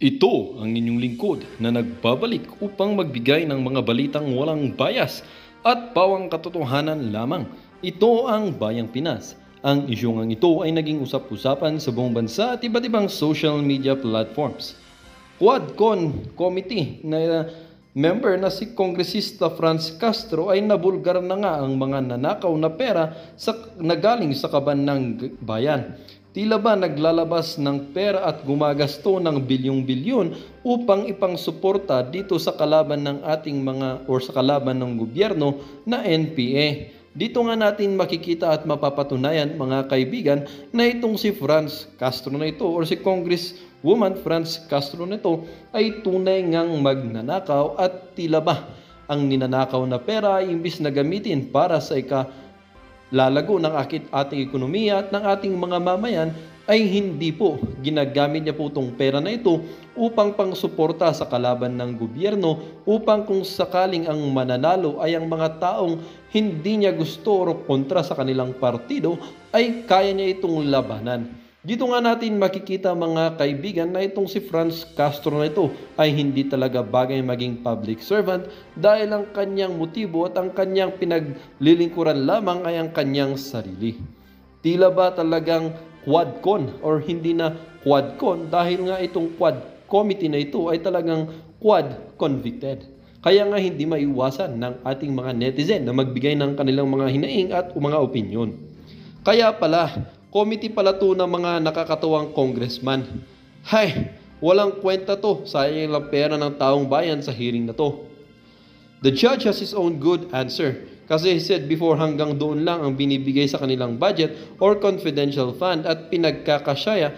Ito ang inyong lingkod na nagbabalik upang magbigay ng mga balitang walang bias at pawang katotohanan lamang. Ito ang Bayang Pinas. Ang isyong ito ay naging usap-usapan sa buong bansa at iba't ibang social media platforms. Quadcon Committee na member na si Kongresista Franz Castro ay nabulgar na nga ang mga nanakaw na pera nagaling sa kaban ng bayan. Tila ba naglalabas ng pera at gumagasto ng bilyong-bilyon upang ipangsuporta dito sa kalaban ng ating sa kalaban ng gobyerno na NPA. Dito nga natin makikita at mapapatunayan mga kaibigan na itong si Franz Castro na ito or si Congresswoman Franz Castro na ito ay tunay ngang magnanakaw at tila ba ang ninanakaw na pera ay imbis na gamitin para sa lalago ng ating ekonomiya at ng ating mga mamayan ay hindi po ginagamit niya po itong pera na ito upang pangsuporta sa kalaban ng gobyerno upang kung sakaling ang mananalo ay ang mga taong hindi niya gusto o kontra sa kanilang partido ay kaya niya itong labanan. Dito nga natin makikita mga kaibigan na itong si Franz Castro na ito ay hindi talaga bagay maging public servant dahil ang kanyang motibo at ang kanyang pinaglilingkuran lamang ay ang kanyang sarili. Tila ba talagang quadcon or hindi na quadcon dahil nga itong quad committee na ito ay talagang quad convicted. Kaya nga hindi maiwasan ng ating mga netizen na magbigay ng kanilang mga hinaing at mga opinyon. Kaya pala, committee pala to ng mga nakakatuwang congressman. Hay, walang kwenta to. Sayang lang pera ng taong bayan sa hearing na to. The judge has his own good answer. Kasi he said before hanggang doon lang ang binibigay sa kanilang budget or confidential fund at pinagkakasyaya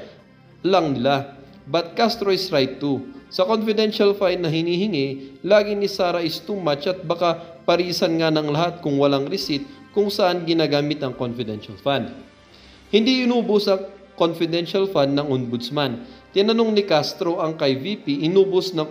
lang nila. But Castro is right too. Sa confidential fund na hinihingi, lagi ni Sara is too much at baka parisan nga ng lahat kung walang receipt kung saan ginagamit ang confidential fund. Hindi inubos ang confidential fund ng ombudsman. Tinanong ni Castro ang kay VP, inubos ng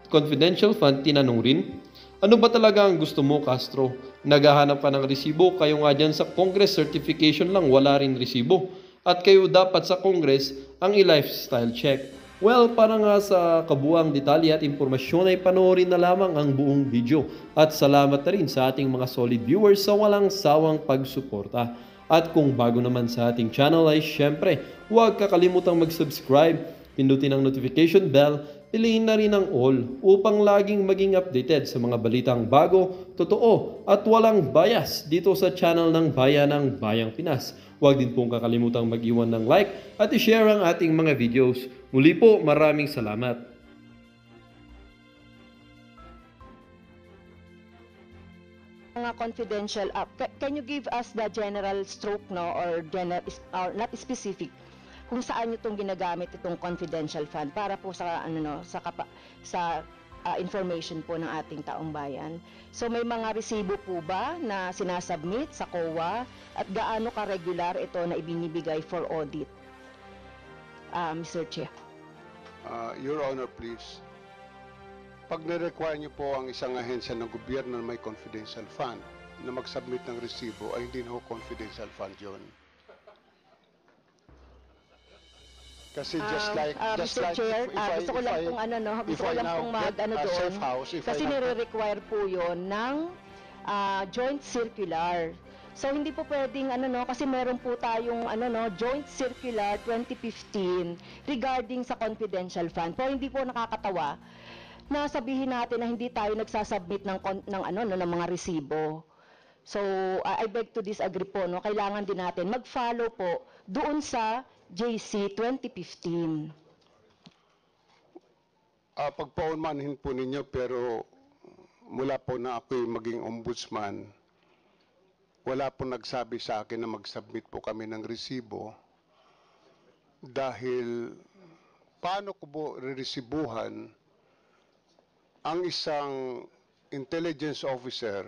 confidential fund, tinanong rin. Ano ba talaga ang gusto mo, Castro? Naghahanap ka ng resibo, kayo nga dyan sa Congress certification lang, wala rin resibo. At kayo dapat sa Congress ang i-lifestyle check. Well, para nga sa kabuang detalye at impormasyon ay panoorin na lamang ang buong video. At salamat na rin sa ating mga solid viewers sa walang sawang pagsuporta. At kung bago naman sa ating channel ay syempre, huwag kakalimutang mag-subscribe, pindutin ang notification bell, piliin na rin ang all upang laging maging updated sa mga balitang bago, totoo at walang bias dito sa channel ng Bayan ng Bayang Pinas. Huwag din pong kakalimutang mag-iwan ng like at i-share ang ating mga videos. Muli po, maraming salamat. Mga confidential can you give us the general stroke, no, or not specific kung saan nyo itong ginagamit itong confidential fund para po sa information po ng ating taong bayan. So may mga resibo po ba na sinasubmit sa COA at gaano ka-regular ito na ibinibigay for audit? Mr. Chair. Your Honor, please. Pag na-require niyo po ang isang ahensya ng gobyerno na may confidential fund na mag-submit ng resibo, ay hindi na ho confidential fund yun. Kasi Mr. Chair, gusto ko lang pong kasi nire-require po yun ng joint circular. So hindi po pwedeng kasi meron po tayong joint circular 2015 regarding sa confidential fund. Pero hindi po nakakatawa na sabihin natin na hindi tayo nagsasubmit ng mga resibo. So I beg to disagree po, no. Kailangan din natin mag-follow po doon sa JC 2015. Pagpaunmanhin po ninyo, pero mula po na ako'y maging ombudsman, wala po nagsabi sa akin na mag-submit po kami ng resibo dahil paano ko po re-resibuhan ang isang intelligence officer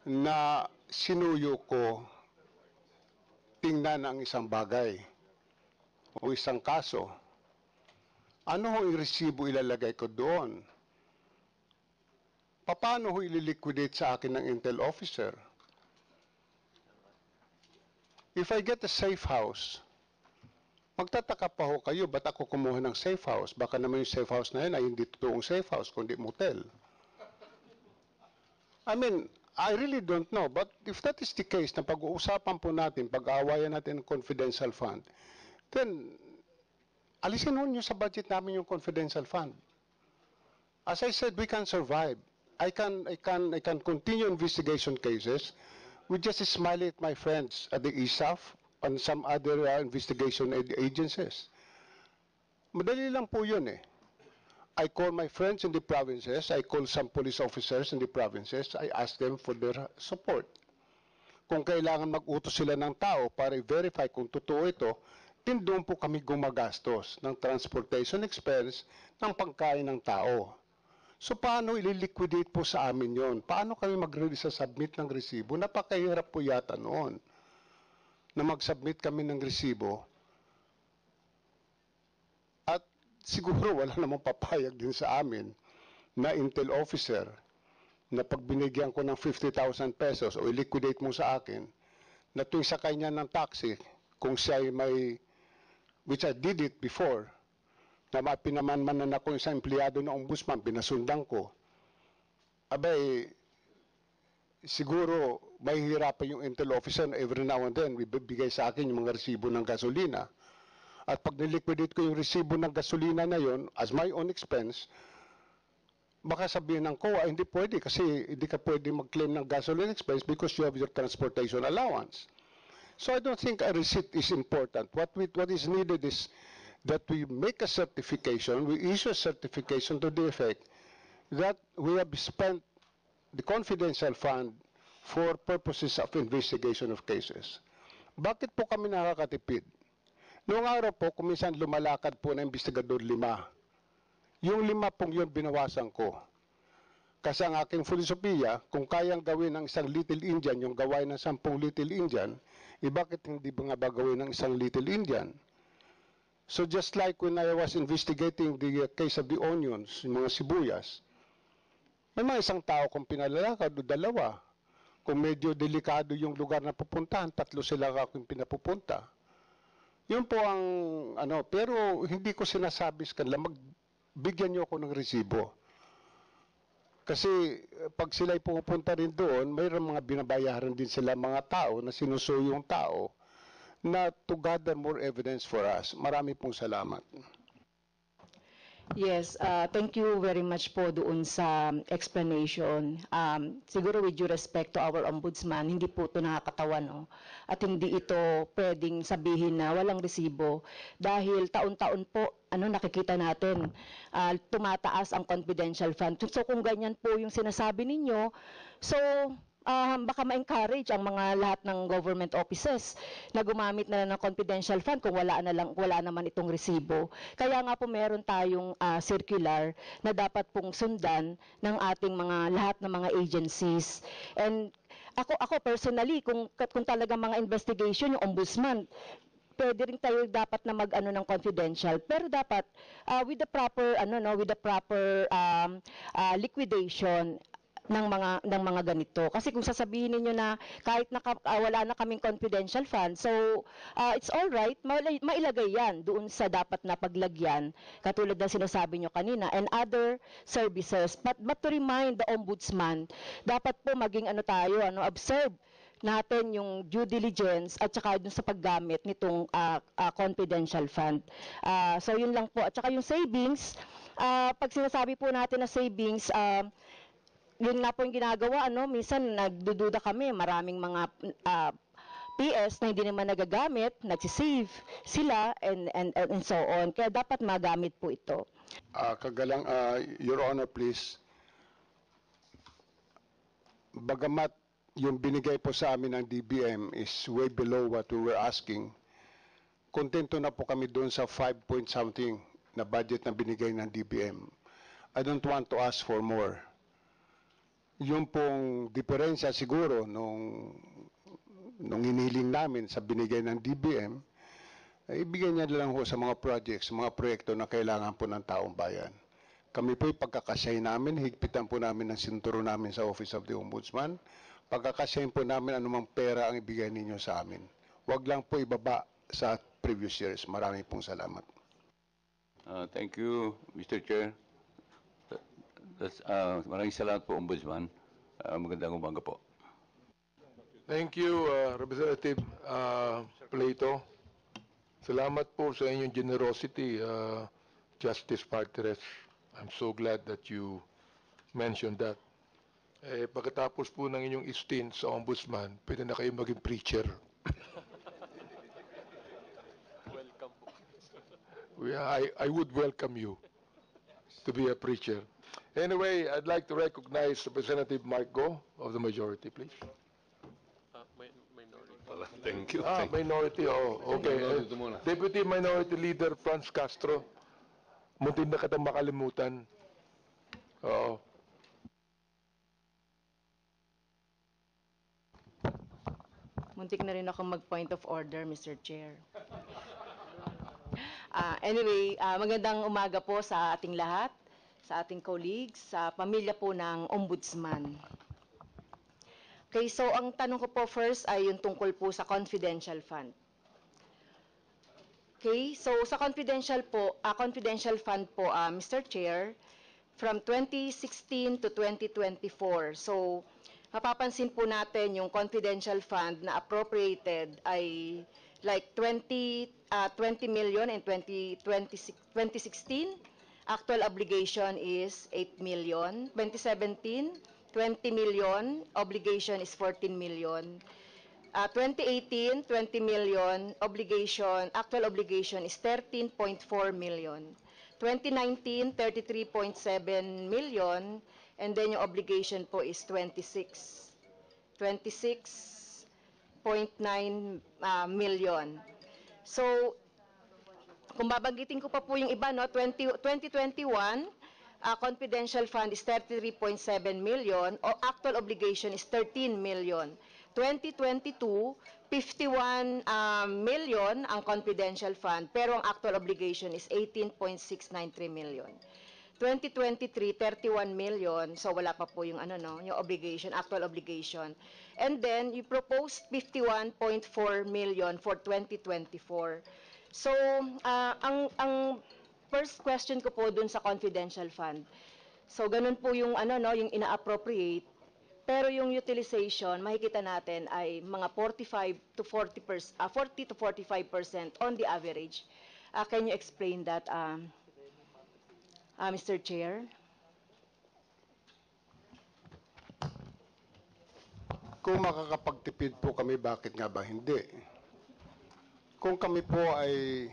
na sinuyo ko tingnan ang isang bagay o isang kaso. Ano ho yung resibo ilalagay ko doon? Paano ho ililiquidate sa akin ng intel officer? If I get a safe house Magtataka pa ho kayo, ba't ako kumuha ng safe house? Baka naman yung safe house na yun ay hindi totoong safe house, kundi motel. I mean, I really don't know. But if that is the case, na pag-uusapan po natin, pag-aawayan natin ng confidential fund, then alisin ho nyo sa budget namin yung confidential fund. As I said, we can survive. I can continue investigation cases with just smiling at my friends at the ISAF and some other investigation agencies. Madali lang po yun eh. I call my friends in the provinces, I call some police officers in the provinces, I ask them for their support. Kung kailangan mag-utos sila ng tao para i-verify kung totoo ito, din doon po kami gumagastos ng transportation expense ng pagkain ng tao. So paano ililiquidate po sa amin yon? Paano kami mag-submit ng resibo? Napakahirap po yata noon na mag-submit kami ng resibo. At siguro wala namang papayag din sa amin na intel officer na pag binigyan ko ng 50,000 pesos o i-liquidate mo sa akin, na tuwing sakay niya ng taxi, kung siya ay may, which I did it before, na pinamanmanan ako isang empleyado ng ombudsman, pinasundan ko, abay, siguro mahihirapan yung intel officer na every now and then bibigay sa akin yung mga resibo ng gasolina. At pag niliquidate ko yung resibo ng gasolina na yon as my own expense, baka sabihin ng COA, hindi pwede kasi hindi ka pwede mag-claim ng gasoline expense because you have your transportation allowance. So I don't think a receipt is important. What is needed is that we make a certification, we issue a certification to the effect that we have spent the confidential fund for purposes of investigation of cases. Bakit po kami nakakatipid? Noong araw po, kuminsan lumalakad po na investigador 5. Yung 5 pong yun binawasan ko. Kasi ang aking filosofiya, kung kayang gawin ng isang Little Indian, yung gawain ng 10 Little Indian, bakit hindi ba nga ba gawin ng isang Little Indian? So just like when I was investigating the case of the onions, yung mga sibuyas, may mga isang tao kung pinalalakad o 2. Kung medyo delikado yung lugar na pupuntahan, 3 sila akong pinapupunta. Yun po ang pero hindi ko sinasabi sa kanila, magbigyan niyo ako ng resibo. Kasi pag sila'y pupunta rin doon, mayroong mga binabayaran din sila mga tao na sinusuyo yung tao na to gather more evidence for us. Marami pong salamat. Yes, thank you very much po doon sa explanation. Siguro with due respect to our ombudsman, hindi po ito nakakatawa, no? At hindi ito pwedeng sabihin na walang resibo dahil taon-taon po nakikita natin tumataas ang confidential fund. So kung ganyan po yung sinasabi ninyo, so baka ma-encourage ang mga lahat ng government offices na gumamit na ng confidential fund kung wala naman itong resibo. Kaya nga po meron tayong circular na dapat pong sundan ng ating lahat ng mga agencies. And ako personally, kung talaga mga investigation, yung ombudsman, pwede rin tayo dapat na mag-ano ng confidential, pero dapat with the proper liquidation ng mga ganito. Kasi kung sasabihin niyo na kahit wala na kaming confidential fund, so it's all right, mailagay yan doon sa dapat na paglagyan, katulad ng sinasabi niyo kanina, and other services. But to remind the ombudsman, dapat po maging observe natin yung due diligence at saka dun sa paggamit nitong confidential fund. So yun lang po. At saka yung savings, pag sinasabi po natin na savings, yun nga po yung ginagawa, minsan nagdududa kami, maraming mga PS na hindi naman nagagamit, nagsisave sila and so on. Kaya dapat magamit po ito. Kagalang, Your Honor, please. Bagamat yung binigay po sa amin ng DBM is way below what we were asking, kontento na po kami doon sa 5 point something na budget na binigay ng DBM. I don't want to ask for more. Yung pong diferensya siguro nung iniling namin sa binigay ng DBM, ibigay niya lang ho sa mga projects, mga proyekto na kailangan po ng taong bayan. Kami po pagkakasyahin namin, higpitan po namin ang sinturo namin sa Office of the Ombudsman, pagkakasyahin po namin anumang pera ang ibigay ninyo sa amin. Huwag lang po ibaba sa previous years. Maraming pong salamat. Thank you, Mr. Chair. Maraming salamat po, Ombudsman. Magandang umaga po. Thank you, Representative Plato. Salamat po sa inyong generosity, Justice Martirez. I'm so glad that you mentioned that. Pagkatapos po ng inyong stint sa Ombudsman, pwede na kayo maging preacher. Welcome po. I would welcome you to be a preacher. Anyway, I'd like to recognize Representative Mark Go of the majority, please. Thank you. Minority, okay. Deputy Minority Leader Franz Castro, muntin na kitang makalimutan. Oo. Muntik na rin ako mag-point of order, Mr. Chair. Anyway, magandang umaga po sa ating lahat, sa ating colleagues, sa pamilya po ng Ombudsman. Okay, so ang tanong ko po first ay yung tungkol po sa confidential fund. Okay, so sa confidential fund po, Mr. Chair, from 2016 to 2024. So, mapapansin po natin yung confidential fund na appropriated ay like 20 million in 2016. Actual obligation is 8 million. 2017, 20 million. Obligation is 14 million. 2018, 20 million. Actual obligation is 13.4 million. 2019, 33.7 million. And then yung obligation po is 26.9 million. So, kung babanggitin ko pa po yung iba, no, 2021, confidential fund is 33.7 million, o actual obligation is 13 million. 2022, 51 million ang confidential fund, pero ang actual obligation is 18.693 million. 2023, 31 million, so wala pa po yung yung obligation, actual obligation. And then, you proposed 51.4 million for 2024. So, ang first question ko po dun sa confidential fund. So, ganun po yung yung ina-appropriate, pero yung utilization, makikita natin ay mga 40 to 45% on the average. Can you explain that, Mr. Chair? Kung makakapagtipid po kami, bakit nga ba hindi? Kung kami po ay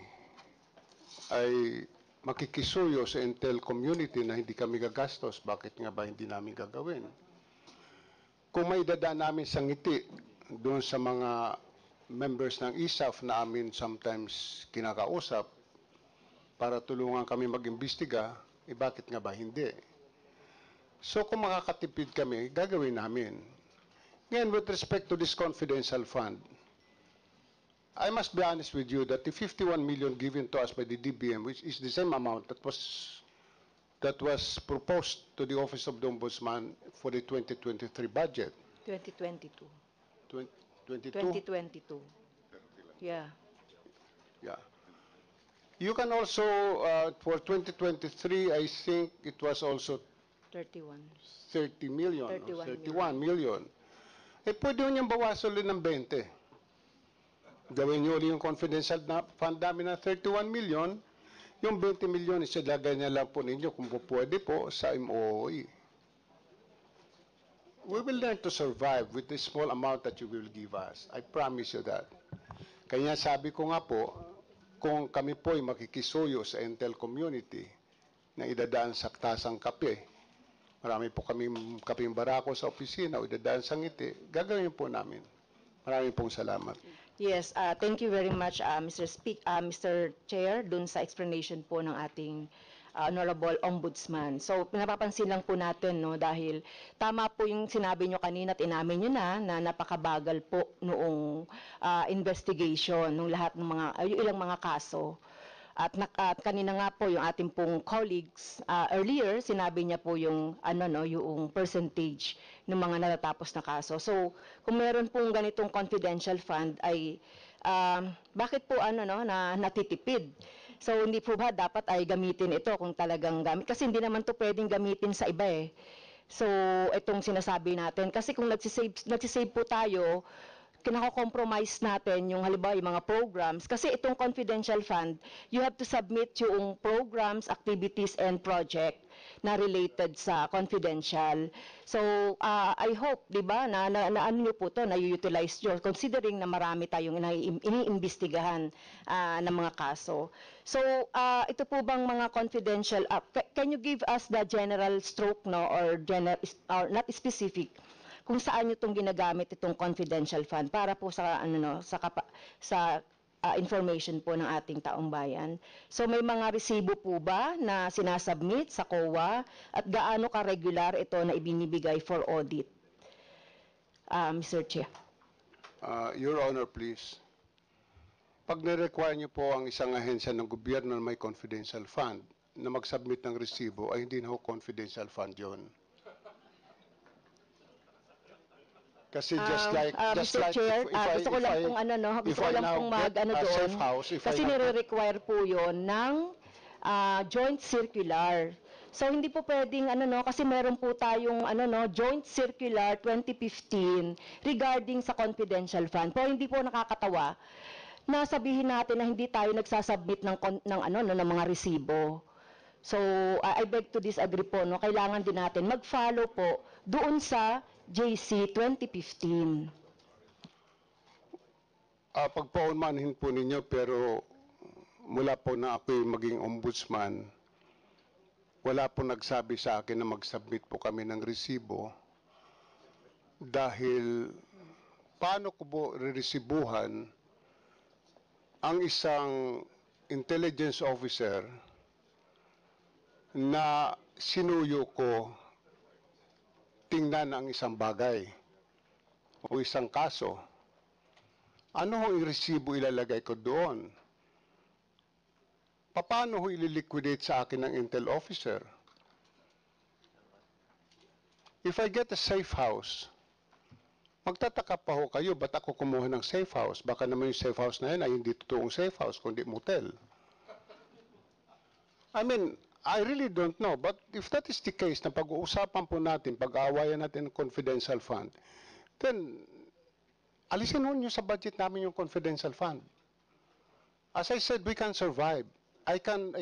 makikisuyo sa Intel community na hindi kami gagastos, bakit nga ba hindi namin gagawin? Kung may dadaan namin sa ngiti doon sa mga members ng ISAF na amin sometimes kinakausap para tulungan kami mag-imbestiga, bakit nga ba hindi? So kung makakatipid kami, gagawin namin. Ngayon, with respect to this confidential fund, I must be honest with you that the 51 million given to us by the DBM, which is the same amount that was proposed to the Office of the Ombudsman for the 2023 budget. 2022. 22? 2022. Yeah. Yeah. You can also, for 2023, I think it was also 31. 30 million. 31 31 million. Pwede nyo niyang bawasan ulit ng 20. Gawin nyo ulit yung confidential na fund namin na 31 million. Yung 20 million, isilagay niya lang po ninyo kung pwede po sa MOOE. We will learn to survive with the small amount that you will give us. I promise you that. Kaya sabi ko nga po, kung kami po ay makikisuyo sa Intel community na idadaan sa tasang kape, marami po kaming kaping barako sa opisina o idadaan sa ngiti, gagawin po namin. Maraming pong salamat. Yes, thank you very much, Mr. Chair, dun sa explanation po ng ating Honorable Ombudsman. So, napapansin lang po natin, no, dahil tama po yung sinabi nyo kanina at inamin nyo na napakabagal po noong investigation, nung lahat ng yung ilang mga kaso. At kanina nga po yung ating pong colleagues earlier, sinabi niya po yung yung percentage ng mga natatapos na kaso. So, kung meron pong ganitong confidential fund ay bakit po na natitipid? So hindi po ba dapat ay gamitin ito kung talagang gamit? Kasi hindi naman to pwedeng gamitin sa iba eh. So itong sinasabi natin, kasi kung nagsisave po tayo, kinako-compromise natin yung halimbawa yung mga programs, kasi itong confidential fund, you have to submit yung programs, activities, and project na related sa confidential. So, I hope, di ba, na ano nyo po to, na-utilize nyo, considering na marami tayong iniimbestigahan ng mga kaso. So, ito po bang mga confidential, can you give us the general stroke, no, or not specific, kung saan nyo itong ginagamit itong confidential fund para po sa information po ng ating taong bayan. So may mga resibo po ba na sinasubmit sa COA at gaano ka-regular ito na ibinibigay for audit? Mr. Chair. Your Honor, please. Pag na-require niyo po ang isang ahensya ng gobyerno na may confidential fund na mag-submit ng resibo, ay hindi na ho confidential fund yon. Kasi Mr. Chair, gusto ko lang pong gusto ko lang pong doon. Kasi nire-require po 'yon ng joint circular. So hindi po pwedeng kasi meron po tayong joint circular 2015 regarding sa confidential fund. Pero hindi po nakakatawa na sabihin natin na hindi tayo nagsasubmit ng mga resibo. So I beg to disagree po, no. Kailangan din natin mag-follow po doon sa JC 2015. Pagpaunmanhin po ninyo, pero mula po na ako'y maging ombudsman, wala po nagsabi sa akin na mag-submit po kami ng resibo dahil paano ko po reresibuhan ang isang intelligence officer na sinuyo ko tingnan ang isang bagay o isang kaso. Ano ho yung resibo ilalagay ko doon? Paano ho ililiquidate sa akin ng intel officer? If I get a safe house, magtataka pa ho kayo, ba't ako kumuha ng safe house? Baka naman yung safe house na yun ay hindi totoong safe house, kundi motel. I mean, I really don't know, but if that is the case, na pag-uusapan po natin, pag-aawayan natin ng confidential fund, then alisin nyo sa budget namin yung confidential fund. As I said, we can survive. I can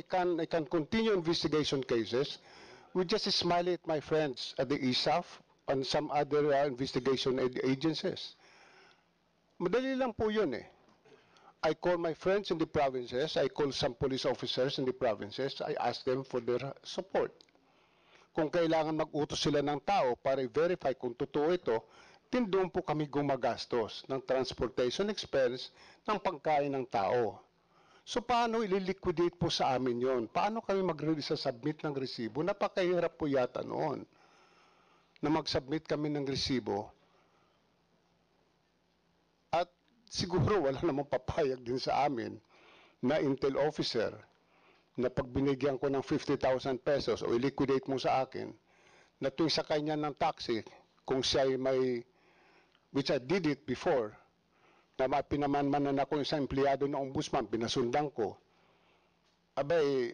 continue investigation cases. We just smile at my friends at the ISAF and some other investigation agencies. Madali lang po yun eh. I call my friends in the provinces, I call some police officers in the provinces, I ask them for their support. Kung kailangan mag-utos sila ng tao para i-verify kung totoo ito, din doon po kami gumagastos ng transportation expense ng pagkain ng tao. So paano ililiquidate po sa amin yon? Paano kami mag-submit ng resibo? Napakahirap po yata noon na mag-submit kami ng resibo. At siguro wala namang papayag din sa amin na intel officer na pag binigyan ko ng 50,000 pesos o i-liquidate mo sa akin, na tuwing sakay niya ng taxi, kung siya ay may, which I did it before, na pinamanmanan ako isang empleyado ng ombudsman, pinasundan ko, abay,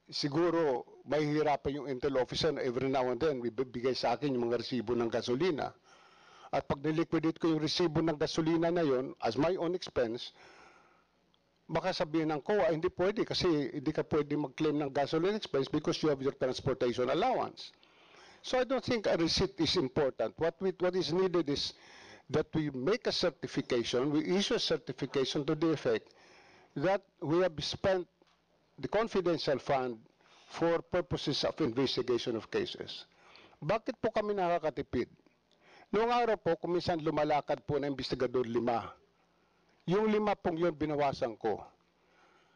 siguro may hirapan yung intel officer na every now and then, bibigay sa akin yung mga resibo ng gasolina. At pag niliquidate ko yung resibo ng gasolina na yon as my own expense, baka sabihin ng COA, hindi pwede kasi hindi ka pwede mag-claim ng gasoline expense because you have your transportation allowance. So I don't think a receipt is important. What is needed is that we make a certification, we issue a certification to the effect that we have spent the confidential fund for purposes of investigation of cases. Bakit po kami nakakatipid? Noong araw po, kung minsan lumalakad po na investigador 5. Yung 5 pong yun binawasan ko.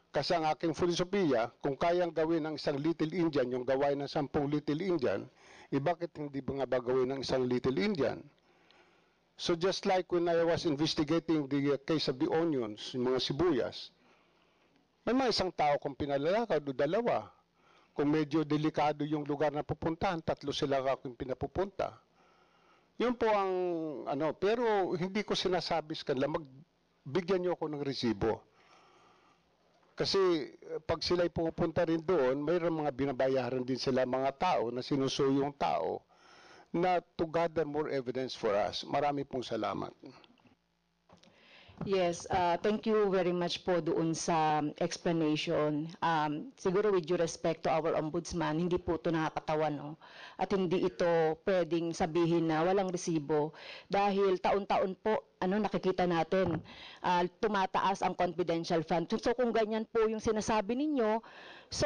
Kasi ang aking filosofiya, kung kayang gawin ng isang Little Indian, yung gawain ng 10 Little Indian, bakit hindi ba nga ba gawin ng isang Little Indian? So just like when I was investigating the case of the onions, yung mga sibuyas, may mga isang tao kung pinalalakad o 2. Kung medyo delikado yung lugar na pupuntahan, 3 sila akong pinapupunta. Yun po ang pero hindi ko sinasabi sa kanila bigyan niyo ako ng resibo. Kasi pag sila'y pupunta rin doon, mayroon mga binabayaran din sila mga tao na sinusuyo yung tao na to gather more evidence for us. Marami pong salamat. Yes, thank you very much po doon sa explanation. Siguro with due respect to our ombudsman, hindi po ito nakakatawa, no? At hindi ito pwedeng sabihin na walang resibo dahil taon-taon po nakikita natin tumataas ang confidential fund. So kung ganyan po yung sinasabi ninyo, so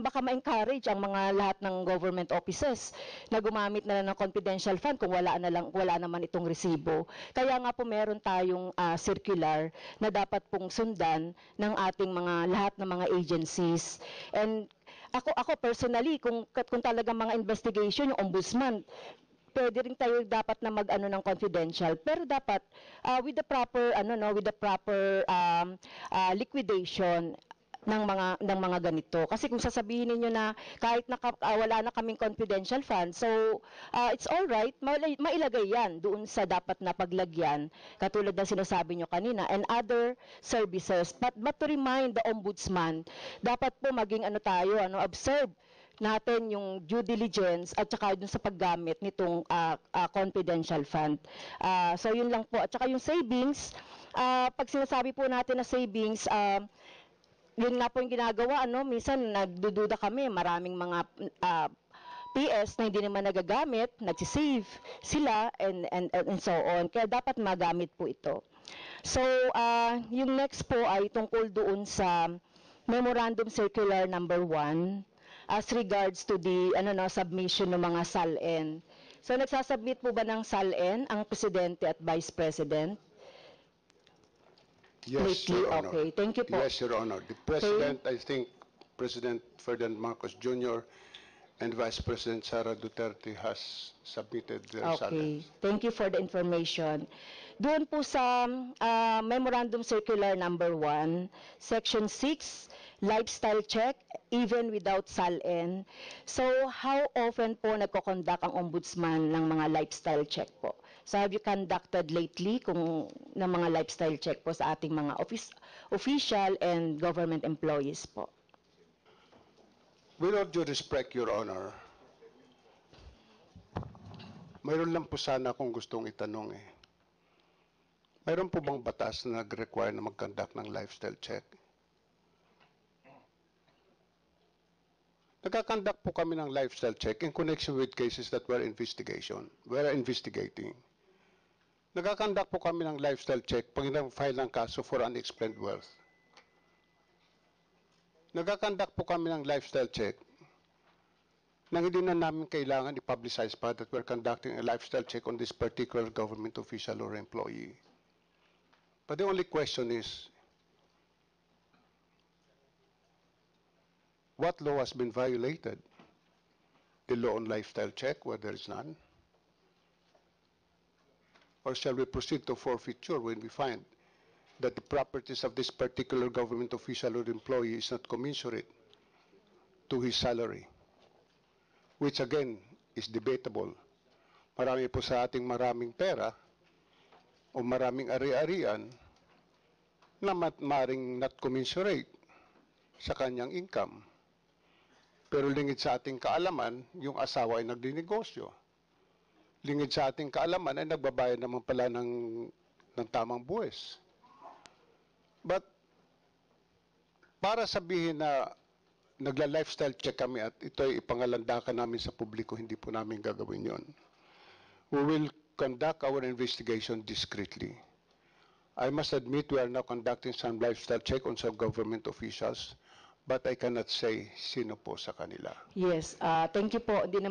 baka ma-encourage ang mga lahat ng government offices na gumamit na lang ng confidential fund kung wala naman itong resibo. Kaya nga po meron tayong circular na dapat pong sundan ng ating lahat ng mga agencies. And ako personally, kung talagang mga investigation, yung ombudsman, pwede rin tayo dapat na mag-ano ng confidential, pero dapat with the proper liquidation ng mga ganito. Kasi kung sasabihin niyo na kahit wala na kaming confidential fund, so it's all right, mailagay yan doon sa dapat na paglagyan, katulad ng sinasabi niyo kanina, and other services. But to remind the ombudsman, dapat po maging observe natin yung due diligence at saka dun sa paggamit nitong confidential fund. So yun lang po. At saka yung savings, pag sinasabi po natin na savings, yun nga po yung ginagawa, minsan nagdududa kami, maraming mga PS na hindi naman nagagamit, nagsisave sila and so on. Kaya dapat magamit po ito. So, yung next po ay tungkol doon sa Memorandum Circular number 1 as regards to the submission ng mga SALN. So, nagsasubmit po ba ng SALN ang Presidente at Vice President? Yes, Lately, Your Honor. okay. Thank you po. Yes, Your Honor. The President, I think President Ferdinand Marcos Jr. and Vice President Sara Duterte has submitted their Okay. SALN. Thank you for the information. Doon po sa Memorandum Circular number 1, Section 6, lifestyle check, even without SALN. So, how often po nagko-conduct ang ombudsman ng mga lifestyle check po? So, have you conducted lately ng mga lifestyle check po sa ating mga official and government employees po? With all due respect, Your Honor, mayroon lang po sana akong gustong itanong eh. Mayroon po bang batas na nag-require na mag-conduct ng lifestyle check? Nagkakandak po kami ng lifestyle check in connection with cases that we're investigating. Nagkakandak po kami ng lifestyle check pag nag-file ng kaso for unexplained wealth. Nagkakandak po kami ng lifestyle check nang hindi na namin kailangan i-publicize pa that we're conducting a lifestyle check on this particular government official or employee. But the only question is, what law has been violated? The law on lifestyle check, where there is none? Or shall we proceed to forfeiture when we find that the properties of this particular government official or employee is not commensurate to his salary, which again is debatable. Marami po sa ating maraming pera o maraming ari-arian na maring not commensurate sa kanyang income. Pero lingid sa ating kaalaman, yung asawa ay nagdinegosyo. Lingid sa ating kaalaman ay nagbabayad naman pala ng tamang buwis. But para sabihin na nagla-lifestyle check kami at ito ay ipangalandakan namin sa publiko, hindi po namin gagawin yon. We will conduct our investigation discreetly. I must admit we are now conducting some lifestyle check on some government officials, but I cannot say sino po sa kanila. Yes, thank you po. Hindi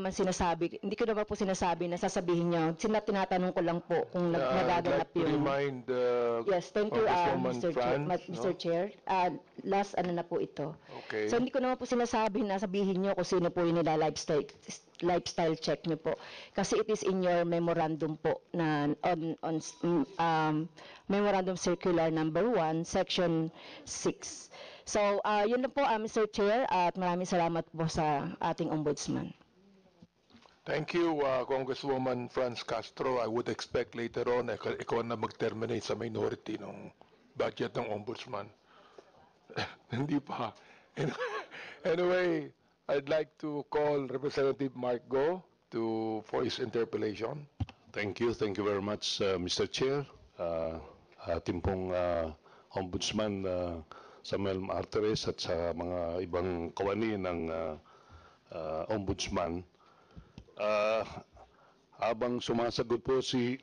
ko naman po sinasabi na sasabihin niyo. Tinatanong ko lang po kung nagaganap I'd like to yung... remind Yes, thank you, Congresswoman Mr. Franz, Mr. Chair. Last na po ito. Okay. So hindi ko naman po sinasabi na sabihin niyo kung sino po yung lifestyle check niyo po. Kasi it is in your memorandum po na on Memorandum Circular number 1, Section 6. So, yun lang po, Mr. Chair, at maraming salamat po sa ating ombudsman. Thank you, Congresswoman Franz Castro. I would expect later on, ikaw na mag-terminate sa minority ng budget ng Ombudsman. Hindi pa. Anyway, I'd like to call Representative Mark Go for his interpellation. Thank you very much, Mr. Chair. Ating pong Ombudsman Samuel Martires at sa mga ibang kawani ng Ombudsman. Habang sumasagot po si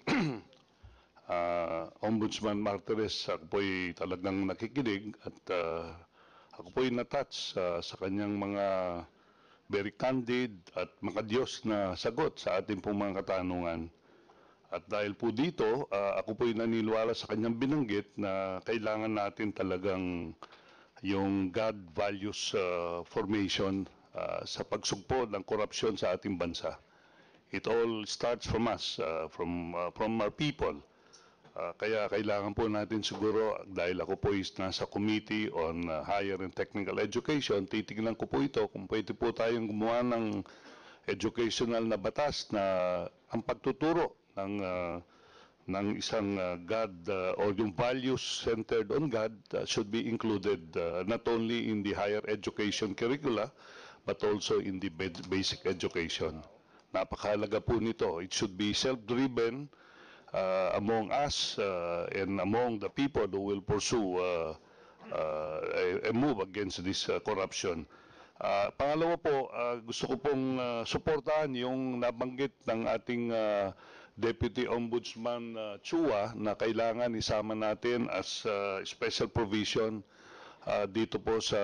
Ombudsman Martires, ako po'y talagang nakikinig at ako po'y natouch sa kanyang mga very candid at makadiyos na sagot sa ating pong mga katanungan. At dahil po dito, ako po'y naniniwala sa kanyang binanggit na kailangan natin talagang yung God values formation sa pagsugpo ng korupsyon sa ating bansa. It all starts from us, from our people. Kaya kailangan po natin siguro, dahil ako po is nasa Committee on Higher and Technical Education, titignan ko po ito kung pwede po tayong gumawa ng educational na batas na ang pagtuturo ng isang God or yung values centered on God should be included not only in the higher education curricula but also in the basic education. Napakahalaga po nito. It should be self-driven among us and among the people who will pursue a move against this corruption. Pangalawa po, gusto ko pong suportahan yung nabanggit ng ating Deputy Ombudsman Chua na kailangan isama natin as special provision dito po sa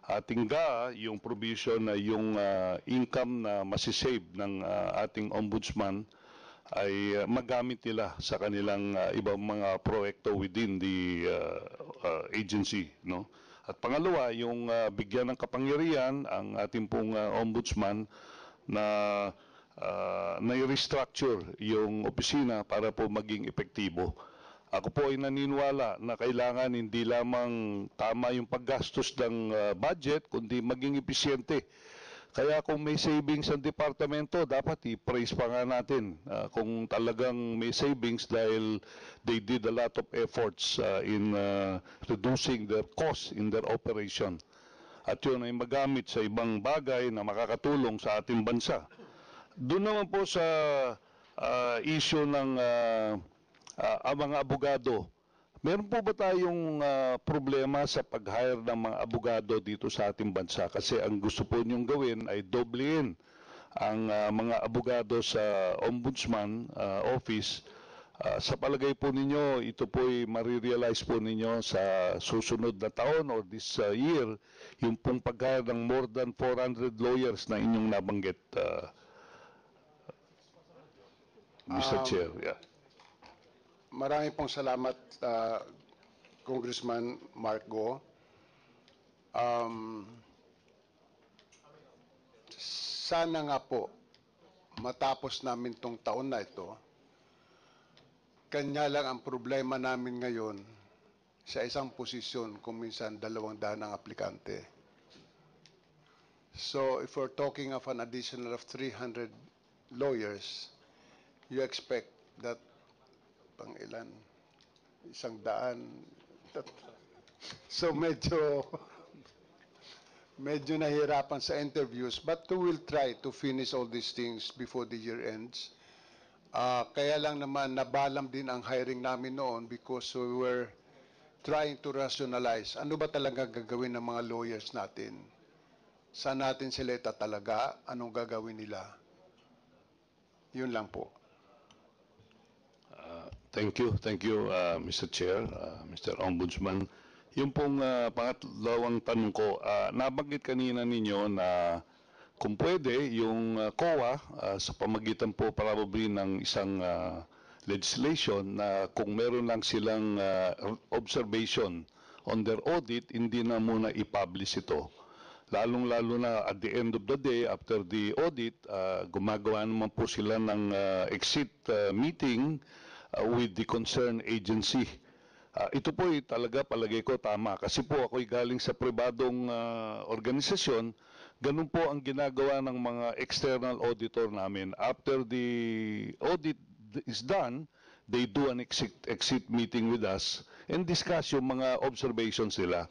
ating GA, yung provision na yung income na masisave ng ating ombudsman ay magamit nila sa kanilang ibang mga proyekto within the agency, no? At pangalawa, yung bigyan ng kapangyarihan ang ating pong ombudsman na na-restructure yung opisina para po maging epektibo. Ako po ay naniniwala na kailangan hindi lamang tama yung paggastos ng budget, kundi maging episyente. Kaya kung may savings ang departamento, dapat i-praise pa nga natin kung talagang may savings dahil they did a lot of efforts in reducing their costs in their operation. At yun ay magamit sa ibang bagay na makakatulong sa ating bansa. Doon naman po sa issue ng mga abogado, meron po ba tayong problema sa pag-hire ng mga abogado dito sa ating bansa? Kasi ang gusto po niyong gawin ay doblein ang mga abogado sa Ombudsman Office. Sa palagay po ninyo, ito po'y marirealize po ninyo sa susunod na taon or this year, yung pong pag-hire ng more than 400 lawyers na inyong nabanggit, Mr. Chair. Yeah. Marami pong salamat, Congressman Mark Go. Sana nga po, matapos namin tong taon na ito, kanya lang ang problema namin ngayon sa isang posisyon kung minsan 200 ang aplikante. So if we're talking of an additional of 300 lawyers, you expect that pang ilan? 100. So medyo nahihirapan sa interviews, but we will try to finish all these things before the year ends. Kaya lang naman nabalam din ang hiring namin noon because we were trying to rationalize. Ano ba talaga gagawin ng mga lawyers natin? Saan natin sila itatalaga? Anong gagawin nila? Yun lang po. Thank you, Mr. Chair, Mr. Ombudsman. Yung pong pangatlawang tanong ko, nabanggit kanina ninyo na kung pwede, yung COA sa pamagitan po probably ng isang legislation na kung meron lang silang observation on their audit, hindi na muna i-publish ito. Lalong-lalo na at the end of the day, after the audit, gumagawa naman po sila ng exit meeting with the concerned agency. Ito po talaga palagay ko tama kasi po ako'y galing sa pribadong organisasyon Ganun po ang ginagawa ng mga external auditor namin. After the audit is done, they do an exit meeting with us and discuss yung mga observations nila.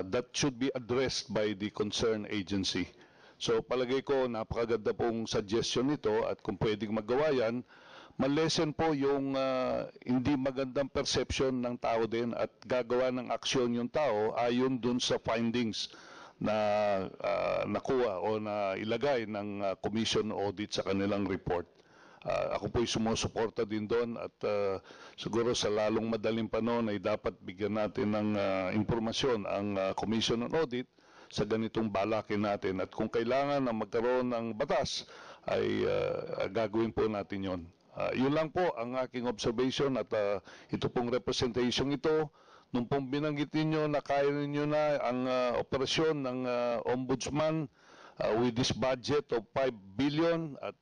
That should be addressed by the concerned agency. So palagay ko napakaganda pong suggestion nito at kung pwedeng magawa yan, malesen po yung hindi magandang perception ng tao din at gagawa ng aksyon yung tao ayon dun sa findings na nakuha o na ilagay ng Commission Audit sa kanilang report. Ako po'y sumusuporta din doon at siguro sa lalong madaling panahon ay dapat bigyan natin ng impormasyon ang Commission on Audit sa ganitong balakin natin. At kung kailangan na magkaroon ng batas, ay gagawin po natin yon. Yun lang po ang aking observation at ito pong representation ito, nung pong binanggit ninyo na kaya ninyo na ang operasyon ng Ombudsman with this budget of 5 billion at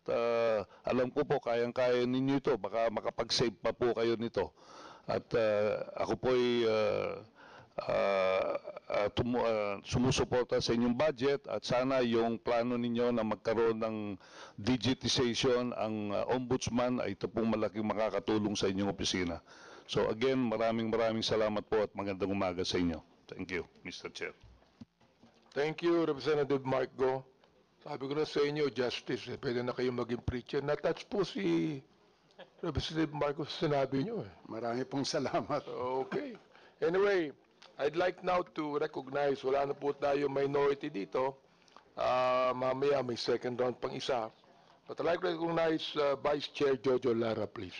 alam ko po kayang-kaya ninyo ito, baka makapag-save pa po kayo nito. At ako po'y sumusuporta sa inyong budget at sana yung plano ninyo na magkaroon ng digitization ang ombudsman ay ito pong malaking makakatulong sa inyong opisina. So again, maraming salamat po at magandang umaga sa inyo. Thank you, Mr. Chair. Thank you, Representative Mark Go. Sabi ko na sa inyo, justice, pwede na kayo maging preacher. Na-touch po si Representative Mark Go sa sinabi nyo. Marami pong salamat. Okay. Anyway, I'd like now to recognize, wala na po tayo minority dito. Mamaya may second round pang isa. But I'd like to recognize Vice Chair Jojo Lara, please.